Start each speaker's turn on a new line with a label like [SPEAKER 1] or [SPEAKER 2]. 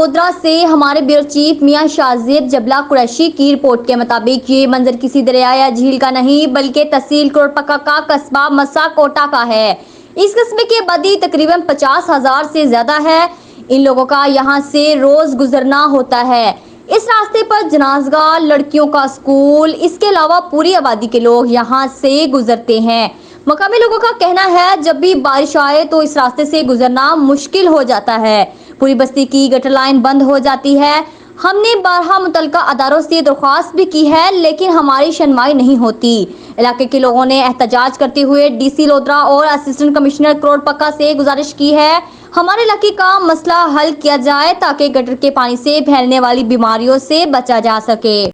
[SPEAKER 1] لودرا سے ہمارے bureau chief میاں شازیب جبلا قریشی کی رپورٹ کے مطابق یہ منظر کسی دریا یا جھیل کا نہیں بلکہ تحصیل کروڑ پکا کا قصبہ مسا کوٹا کا ہے۔ اس قصبے کی آبادی تقریباً 50,000 سے زیادہ ہے۔ ان لوگوں کا یہاں سے روز گزرنا ہوتا ہے۔ اس راستے پر جنازگاہ، لڑکیوں کا اسکول، اس کے علاوہ پوری آبادی کے لوگ یہاں سے گزرتے ہیں۔ مقامی لوگوں کا کہنا ہے جب بھی بارش آئے تو اس راستے سے گزرنا مشکل ہو جاتا ہے۔ پوری بستی کی گٹر لائن بند ہو جاتی ہے۔ ہم نے بارہا متعلقہ اداروں سے درخواست بھی کی ہے لیکن ہماری شنوائی نہیں ہوتی۔ علاقے کے لوگوں نے احتجاج کرتے ہوئے ڈی سی لودرا اور اسسٹنٹ کمشنر کروڑ پکا سے گزارش کی ہے ہمارے علاقے کا مسئلہ حل کیا جائے تاکہ گٹر کے پانی سے پھیلنے والی بیماریوں سے بچا جا سکے۔